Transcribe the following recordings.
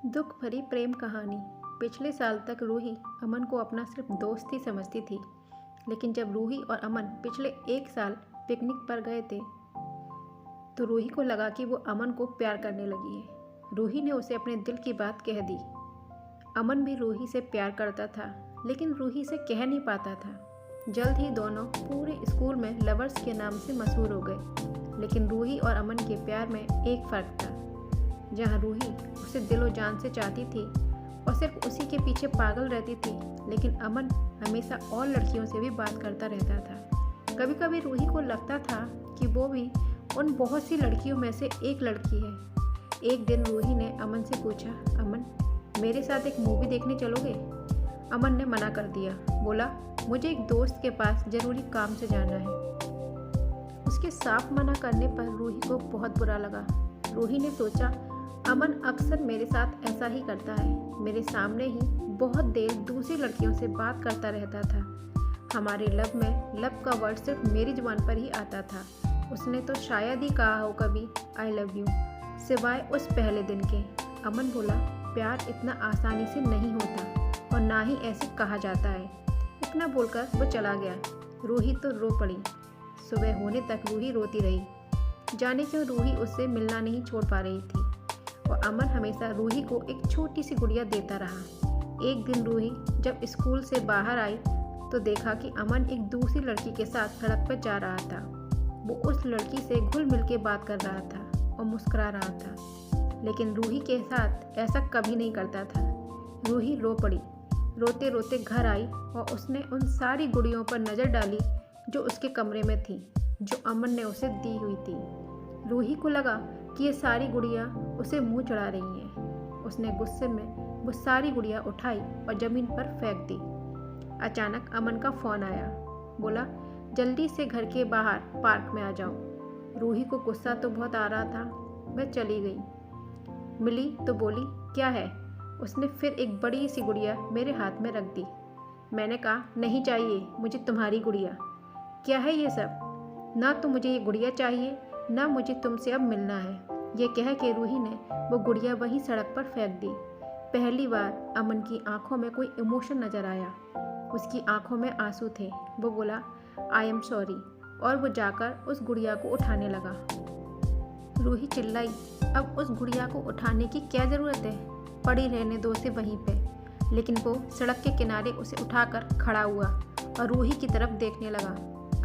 दुख भरी प्रेम कहानी। पिछले साल तक रूही अमन को अपना सिर्फ दोस्त ही समझती थी, लेकिन जब रूही और अमन पिछले 1 साल पिकनिक पर गए थे तो रूही को लगा कि वो अमन को प्यार करने लगी है। रूही ने उसे अपने दिल की बात कह दी। अमन भी रूही से प्यार करता था, लेकिन रूही से कह नहीं पाता था। जल्द ही दोनों पूरे स्कूल में लवर्स के नाम से मशहूर हो गए, लेकिन रूही और अमन के प्यार में एक फ़र्क था। जहाँ रूही उसे दिलो जान से चाहती थी और सिर्फ उसी के पीछे पागल रहती थी, लेकिन अमन हमेशा और लड़कियों से भी बात करता रहता था। कभी कभी रूही को लगता था कि वो भी उन बहुत सी लड़कियों में से एक लड़की है। एक दिन रूही ने अमन से पूछा, अमन, मेरे साथ एक मूवी देखने चलोगे? अमन ने मना कर दिया। बोला, मुझे एक दोस्त के पास ज़रूरी काम से जाना है। उसके साफ मना करने पर रूही को बहुत बुरा लगा। रूही ने सोचा, अमन अक्सर मेरे साथ ऐसा ही करता है। मेरे सामने ही बहुत देर दूसरी लड़कियों से बात करता रहता था। हमारे लब में लब का वर्ड सिर्फ मेरी जुबान पर ही आता था। उसने तो शायद ही कहा हो कभी आई लव यू, सिवाय उस पहले दिन के। अमन बोला, प्यार इतना आसानी से नहीं होता और ना ही ऐसे कहा जाता है। इतना बोलकर वो चला गया। रूही तो रो पड़ी। सुबह होने तक रूही रोती रही। जाने क्यों रूही उससे मिलना नहीं छोड़ पा रही थी और अमन हमेशा रूही को एक छोटी सी गुड़िया देता रहा। एक दिन रूही जब स्कूल से बाहर आई तो देखा कि अमन एक दूसरी लड़की के साथ सड़क पर जा रहा था। वो उस लड़की से घुल मिल के बात कर रहा था और मुस्कुरा रहा था, लेकिन रूही के साथ ऐसा कभी नहीं करता था। रूही रो पड़ी। रोते रोते घर आई और उसने उन सारी गुड़ियों पर नज़र डाली जो उसके कमरे में थी, जो अमन ने उसे दी हुई थी। रूही को लगा कि ये सारी गुड़ियाँ उसे मुंह चढ़ा रही हैं। उसने गुस्से में वो सारी गुड़ियाँ उठाई और ज़मीन पर फेंक दी। अचानक अमन का फ़ोन आया। बोला, जल्दी से घर के बाहर पार्क में आ जाओ। रूही को गुस्सा तो बहुत आ रहा था। वह चली गई। मिली तो बोली, क्या है? उसने फिर एक बड़ी सी गुड़िया मेरे हाथ में रख दी। मैंने कहा, नहीं चाहिए मुझे तुम्हारी गुड़िया। क्या है ये सब? ना तो मुझे ये गुड़िया चाहिए, ना मुझे तुमसे अब मिलना है। ये कह के रूही ने वो गुड़िया वहीं सड़क पर फेंक दी। पहली बार अमन की आंखों में कोई इमोशन नज़र आया। उसकी आंखों में आंसू थे। वो बोला, आई एम सॉरी, और वो जाकर उस गुड़िया को उठाने लगा। रूही चिल्लाई, अब उस गुड़िया को उठाने की क्या ज़रूरत है? पड़ी रहने दो उसे वहीं पे। लेकिन वो सड़क के किनारे उसे उठाकर खड़ा हुआ और रूही की तरफ देखने लगा।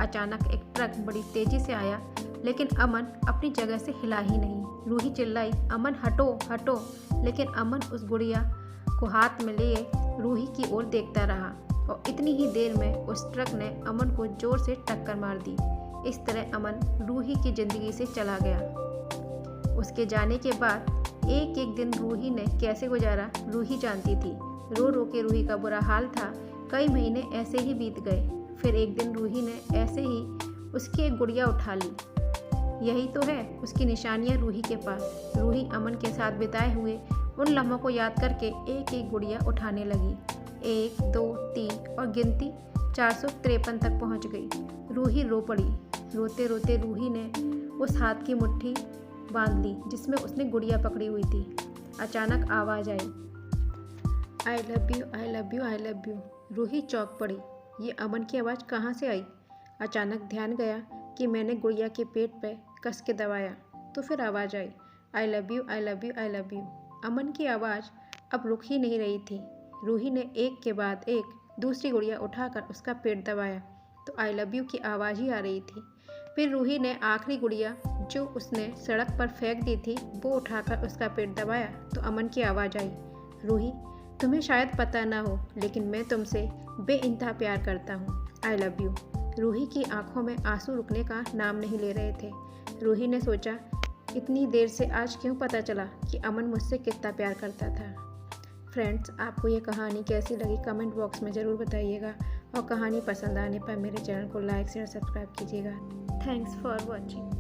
अचानक एक ट्रक बड़ी तेज़ी से आया, लेकिन अमन अपनी जगह से हिला ही नहीं। रूही चिल्लाई, अमन हटो हटो, लेकिन अमन उस गुड़िया को हाथ में लिए रूही की ओर देखता रहा और इतनी ही देर में उस ट्रक ने अमन को जोर से टक्कर मार दी। इस तरह अमन रूही की ज़िंदगी से चला गया। उसके जाने के बाद एक एक दिन रूही ने कैसे गुजारा रूही जानती थी। रो रो के रूही का बुरा हाल था। कई महीने ऐसे ही बीत गए। फिर एक दिन रूही ने ऐसे ही उसकी एक गुड़िया उठा ली। यही तो है उसकी निशानियाँ रूही के पास। रूही अमन के साथ बिताए हुए उन लम्हों को याद करके एक एक गुड़िया उठाने लगी। 1, 2, 3 और गिनती 453 तक पहुंच गई। रूही रो पड़ी। रोते रोते रूही ने उस हाथ की मुट्ठी बांध ली जिसमें उसने गुड़िया पकड़ी हुई थी। अचानक आवाज़ आई, I love you I love you I love you. Roohi चौंक पड़ी। ये अमन की आवाज़ कहाँ से आई? अचानक ध्यान गया कि मैंने गुड़िया के पेट पे कस के दबाया, तो फिर आवाज़ आई, I love you I love you I love you. Aman की आवाज़ अब रुक ही नहीं रही थी। रूही ने एक के बाद एक दूसरी गुड़िया उठाकर उसका पेट दबाया तो आई लव यू की आवाज़ ही आ रही थी। फिर रूही ने आखिरी गुड़िया जो उसने सड़क पर फेंक दी थी वो उठाकर उसका पेट दबाया तो अमन की आवाज़ आई, रूही, तुम्हें शायद पता ना हो, लेकिन मैं तुमसे बेइंतहा प्यार करता हूँ, आई लव यू। रूही की आंखों में आंसू रुकने का नाम नहीं ले रहे थे। रूही ने सोचा, इतनी देर से आज क्यों पता चला कि अमन मुझसे कितना प्यार करता था। फ्रेंड्स, आपको ये कहानी कैसी लगी कमेंट बॉक्स में ज़रूर बताइएगा और कहानी पसंद आने पर मेरे चैनल को लाइक शेयर सब्सक्राइब कीजिएगा। Thanks for watching.